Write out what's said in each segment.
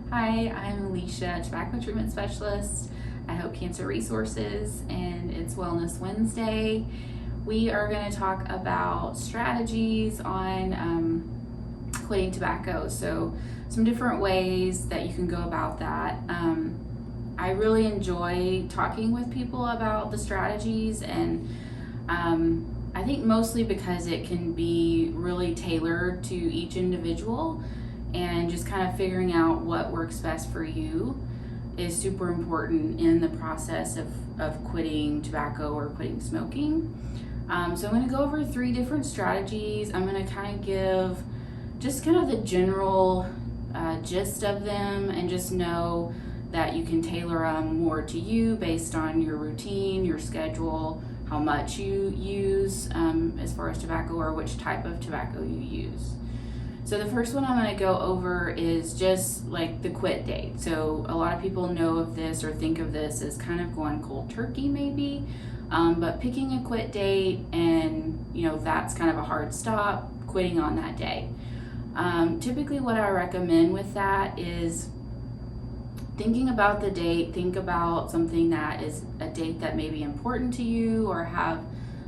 Hi, I'm Leisha, Tobacco Treatment Specialist at Hope Cancer Resources, and it's Wellness Wednesday. We are going to talk about strategies on quitting tobacco. So, some different ways that you can go about that. I really enjoy talking with people about the strategies, and I think mostly because it can be really tailored to each individual, and just kind of figuring out what works best for you is super important in the process of quitting tobacco or quitting smoking. So I'm going to go over 3 different strategies. I'm going to kind of give just kind of the general gist of them, and just know that you can tailor them more to you based on your routine, your schedule, how much you use as far as tobacco, or which type of tobacco you use. So the first one I'm going to go over is just like the quit date. So a lot of people know of this or think of this as kind of going cold turkey maybe, but picking a quit date, and that's kind of a hard stop, quitting on that day. Typically what I recommend with that is thinking about the date. Think about something that is a date that may be important to you or have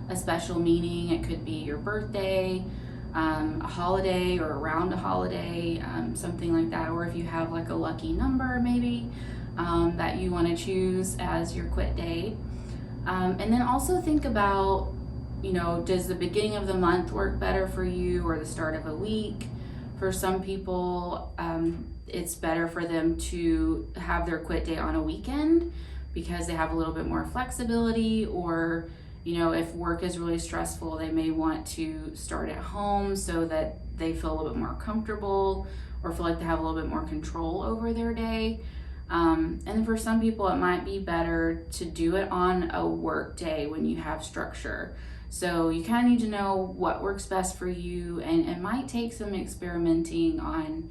a special meaning. It could be your birthday, a holiday, or around a holiday, something like that. Or if you have like a lucky number maybe that you want to choose as your quit date. And then also think about, does the beginning of the month work better for you, or the start of a week? For some people, it's better for them to have their quit date on a weekend because they have a little bit more flexibility, or if work is really stressful, they may want to start at home so that they feel a little bit more comfortable or feel like they have a little bit more control over their day. And for some people, it might be better to do it on a work day when you have structure. So you kind of need to know what works best for you, and it might take some experimenting on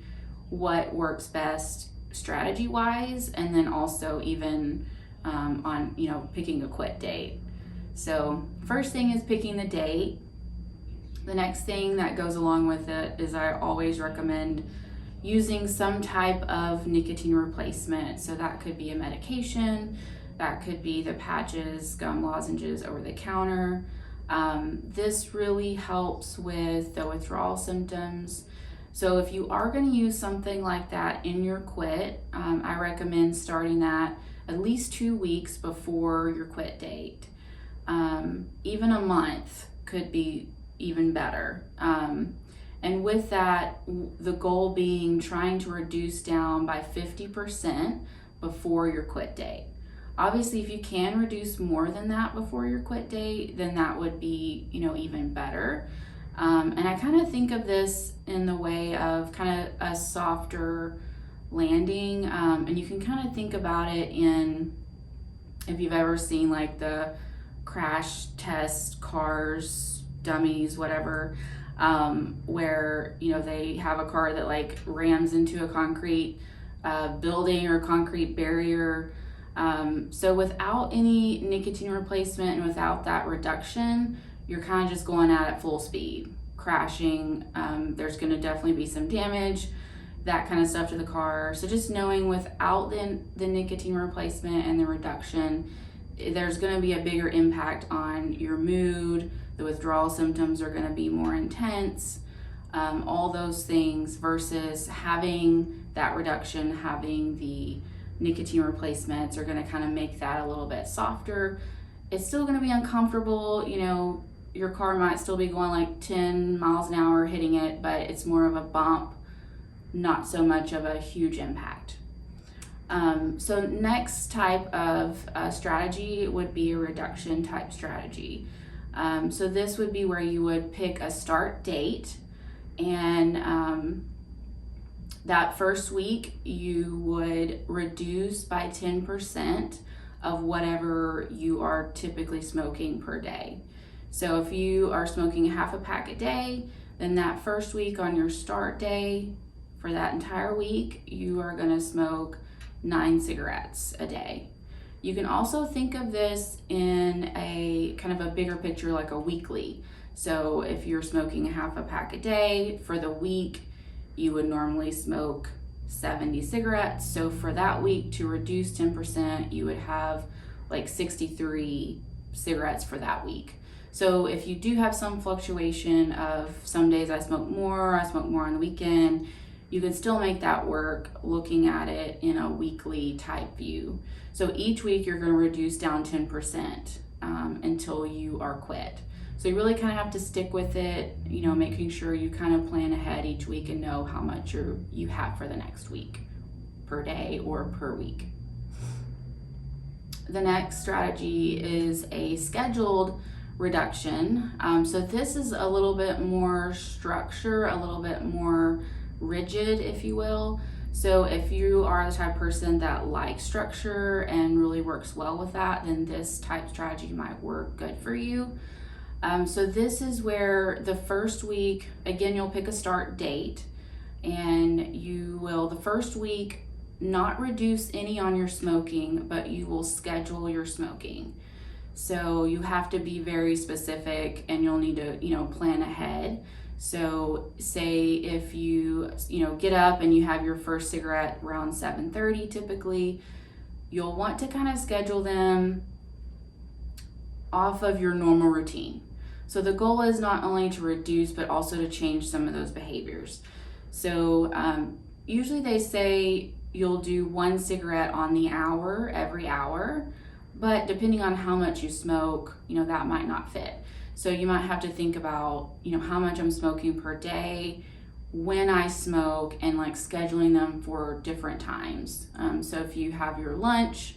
what works best strategy wise, and then also even on picking a quit date. So first thing is picking the date. The next thing that goes along with it is I always recommend using some type of nicotine replacement. So that could be a medication, that could be the patches, gum, lozenges over the counter. This really helps with the withdrawal symptoms. So if you are going to use something like that in your quit, I recommend starting that at least 2 weeks before your quit date. Even a month could be even better. And with that, the goal being trying to reduce down by 50% before your quit date. Obviously, if you can reduce more than that before your quit date, then that would be, even better. And I kind of think of this in the way of kind of a softer landing. And you can kind of think about it in, if you've ever seen like the crash test cars, dummies, whatever, where they have a car that like rams into a concrete building or concrete barrier. So without any nicotine replacement and without that reduction, you're kind of just going at full speed, crashing. There's going to definitely be some damage, that kind of stuff to the car. So just knowing without the nicotine replacement and the reduction, there's going to be a bigger impact on your mood. The withdrawal symptoms are going to be more intense, all those things, versus having that reduction, having the nicotine replacements are going to kind of make that a little bit softer. It's still going to be uncomfortable. Your car might still be going like 10 miles an hour hitting it, but it's more of a bump, not so much of a huge impact. So next type of strategy would be a reduction type strategy. So this would be where you would pick a start date, and that first week you would reduce by 10% of whatever you are typically smoking per day. So if you are smoking half a pack a day, then that first week on your start day for that entire week, you are going to smoke 9 cigarettes a day. You can also think of this in a kind of a bigger picture, like a weekly. So if you're smoking half a pack a day for the week, you would normally smoke 70 cigarettes. So for that week, to reduce 10%, you would have like 63 cigarettes for that week. So if you do have some fluctuation of some days I smoke more on the weekend, you can still make that work looking at it in a weekly type view. So each week you're going to reduce down 10% until you are quit. So you really kind of have to stick with it, making sure you kind of plan ahead each week and know how much you have for the next week, per day or per week. The next strategy is a scheduled reduction. So this is a little bit more structure, a little bit more rigid, if you will. So if you are the type of person that likes structure and really works well with that, then this type of strategy might work good for you. So this is where the first week, again, you'll pick a start date, and you will the first week not reduce any on your smoking, but you will schedule your smoking. So you have to be very specific, and you'll need to, plan ahead. So say if you get up and you have your first cigarette around 7:30 typically, you'll want to kind of schedule them off of your normal routine. So the goal is not only to reduce, but also to change some of those behaviors. So usually they say you'll do 1 cigarette on the hour, every hour, but depending on how much you smoke, that might not fit. So you might have to think about, how much I'm smoking per day, when I smoke, and like scheduling them for different times. So if you have your lunch,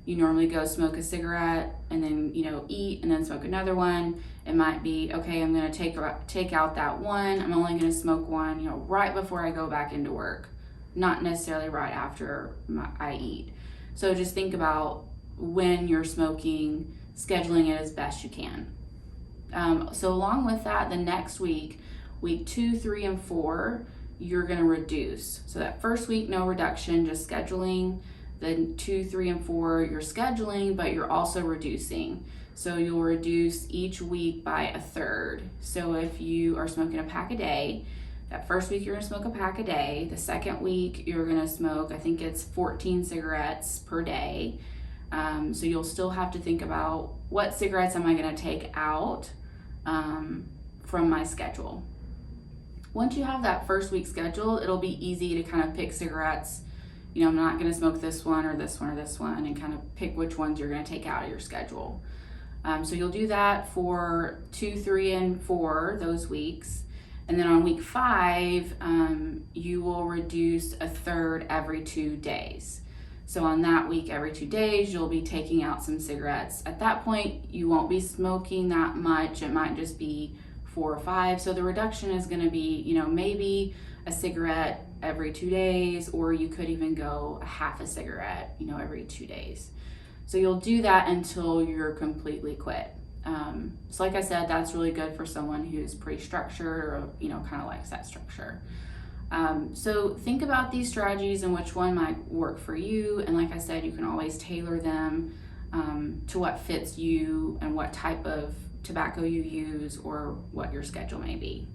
you normally go smoke a cigarette and then, eat and then smoke another one. It might be, okay, I'm going to take out that one. I'm only going to smoke one, right before I go back into work, not necessarily right after I eat. So just think about when you're smoking, scheduling it as best you can. So along with that, the next week 2, 3, and 4, you're going to reduce. So that first week, no reduction, just scheduling. Then 2, 3, and 4, you're scheduling, but you're also reducing. So you'll reduce each week by 1/3. So if you are smoking a pack a day, that first week you're going to smoke a pack a day. The second week you're going to smoke, I think it's 14 cigarettes per day. So you'll still have to think about, what cigarettes am I going to take out from my schedule. Once you have that first week schedule, it'll be easy to kind of pick cigarettes. I'm not going to smoke this one or this one or this one, and kind of pick which ones you're going to take out of your schedule. So you'll do that for 2, 3, and 4, those weeks. And then on week 5, you will reduce 1/3 every 2 days. So on that week, every 2 days, you'll be taking out some cigarettes. At that point, you won't be smoking that much. It might just be 4 or 5. So the reduction is going to be, maybe a cigarette every 2 days, or you could even go a half a cigarette, every 2 days. So you'll do that until you're completely quit. So like I said, that's really good for someone who's pretty structured, or, kind of likes that structure. So think about these strategies and which one might work for you. And like I said, you can always tailor them to what fits you and what type of tobacco you use, or what your schedule may be.